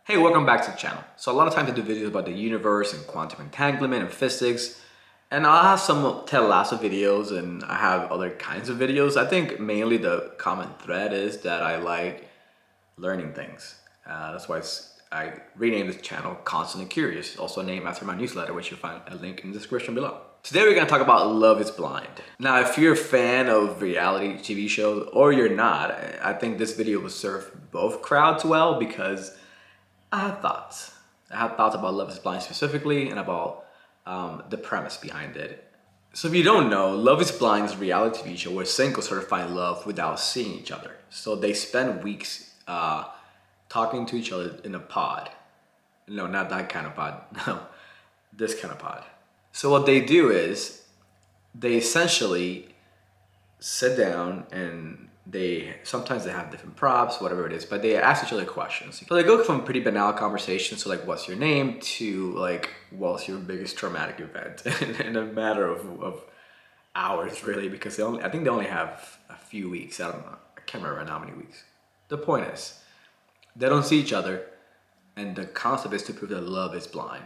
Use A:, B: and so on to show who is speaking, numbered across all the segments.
A: Hey, welcome back to the channel. So a lot of times I do videos about the universe and quantum entanglement and physics, and I'll have some Ted Lasso videos and I have other kinds of videos. I think mainly the common thread is that I like learning things. That's why I renamed this channel Constantly Curious, also named after my newsletter, which you'll find a link in the description below. Today we're going to talk about Love is Blind. Now, if you're a fan of reality TV shows or you're not, I think this video will serve both crowds well because I have thoughts. I have thoughts about Love is Blind specifically and about the premise behind it. So if you don't know, Love is Blind is a reality TV show where singles sort of find love without seeing each other. So they spend weeks talking to each other in a pod. No, not that kind of pod. No, this kind of pod. So what they do is they essentially sit down and sometimes they have different props, whatever it is, but they ask each other questions. So they go from pretty banal conversations to like, what's your name, to like, what's your biggest traumatic event in a matter of hours, really, because I think they only have a few weeks. I don't know. I can't remember right now how many weeks. The point is, they don't see each other, and the concept is to prove that love is blind.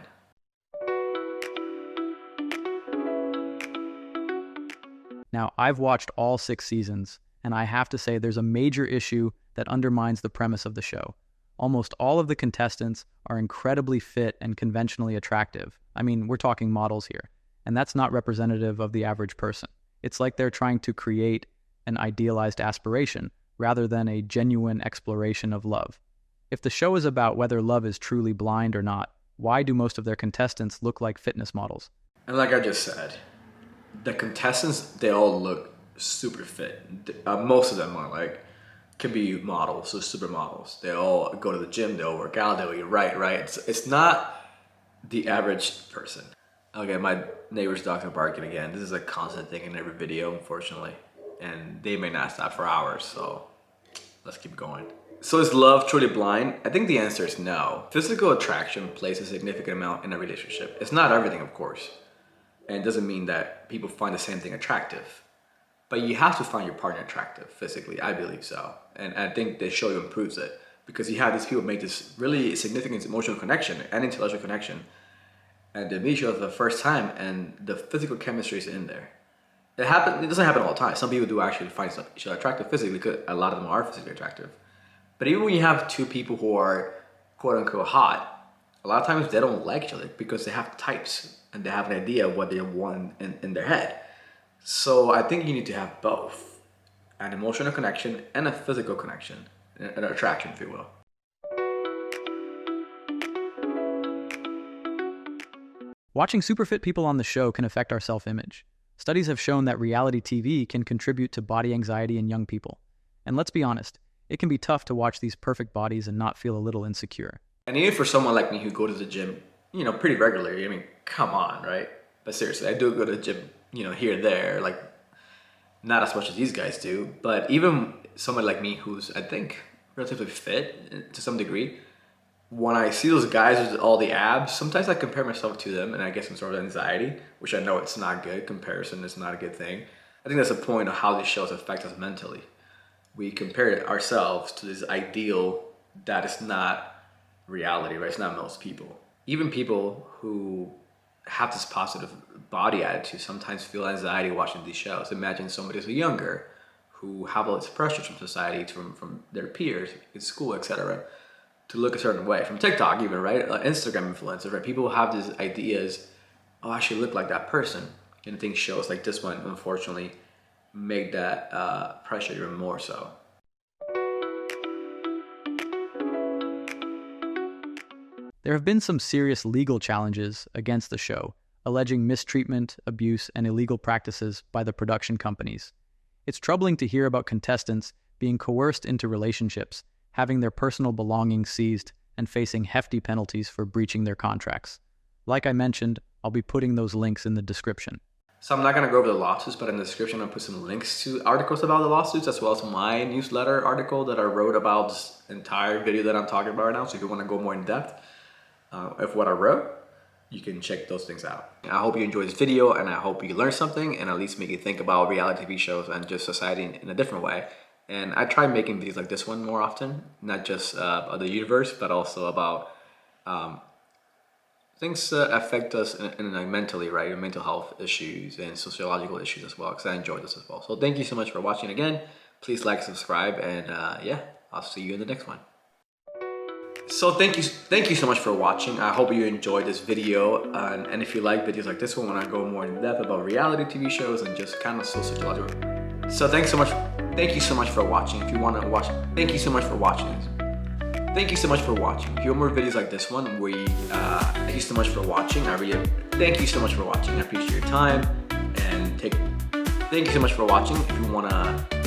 B: Now, I've watched all 6 seasons, and I have to say there's a major issue that undermines the premise of the show. Almost all of the contestants are incredibly fit and conventionally attractive. I mean, we're talking models here, and that's not representative of the average person. It's like they're trying to create an idealized aspiration rather than a genuine exploration of love. If the show is about whether love is truly blind or not, why do most of their contestants look like fitness models?
A: And like I just said, the contestants, they all look super fit. Most of them are like, could be models, so supermodels. They all go to the gym, they all work out, they all eat right. It's not the average person. Okay, my neighbor's dogs are barking again. This is a constant thing in every video, unfortunately. And they may not stop for hours, so let's keep going. So is love truly blind? I think the answer is no. Physical attraction plays a significant amount in a relationship. It's not everything, of course. And it doesn't mean that people find the same thing attractive. But you have to find your partner attractive physically, I believe so. And I think the show improves it. Because you have these people make this really significant emotional connection and intellectual connection. And they meet each other for the first time and the physical chemistry is in there. It doesn't happen all the time. Some people do actually find each other attractive physically because a lot of them are physically attractive. But even when you have two people who are quote unquote hot, a lot of times they don't like each other because they have types and they have an idea of what they want in their head. So I think you need to have both, an emotional connection and a physical connection, an attraction, if you will.
B: Watching super fit people on the show can affect our self-image. Studies have shown that reality TV can contribute to body anxiety in young people. And let's be honest, it can be tough to watch these perfect bodies and not feel a little insecure.
A: And even for someone like me who go to the gym, pretty regularly, I mean, come on, right? But seriously, I do go to the gym, here and there, like not as much as these guys do, but even someone like me who's, I think, relatively fit to some degree, when I see those guys with all the abs, sometimes I compare myself to them and I get some sort of anxiety, which I know it's not good. Comparison is not a good thing. I think that's the point of how these shows affect us mentally. We compare ourselves to this ideal that is not reality, right? It's not most people. Even people who have this positive body attitude sometimes feel anxiety watching these shows. Imagine somebody who's younger, who have all this pressure from society, from their peers in school, etc., to look a certain way. From TikTok even, right? Instagram influencers, right? People have these ideas, oh, I should look like that person. And I think shows like this one, unfortunately, make that pressure even more so.
B: There have been some serious legal challenges against the show, alleging mistreatment, abuse, and illegal practices by the production companies. It's troubling to hear about contestants being coerced into relationships, having their personal belongings seized, and facing hefty penalties for breaching their contracts. Like I mentioned, I'll be putting those links in the description.
A: So I'm not going to go over the lawsuits, but in the description I'll put some links to articles about the lawsuits, as well as my newsletter article that I wrote about this entire video that I'm talking about right now. So if you want to go more in depth of what I wrote, you can check those things out. I hope you enjoyed this video and I hope you learned something and at least make you think about reality TV shows and just society in a different way. And I try making videos like this one more often, not just of the universe, but also about things that affect us in like mentally, right? Mental health issues and sociological issues as well, because I enjoy this as well. So thank you so much for watching again. Please like, subscribe, and yeah, I'll see you in the next one. So thank you so much for watching. I hope you enjoyed this video, and if you like videos like this one when I go more in depth about reality TV shows and just kind of sociological. So thank you so much for watching. If you want to watch, thank you so much for watching this. Thank you so much for watching. If you want more videos like this one, thank you so much for watching. Thank you so much for watching. I appreciate your time, and thank you so much for watching. If you want to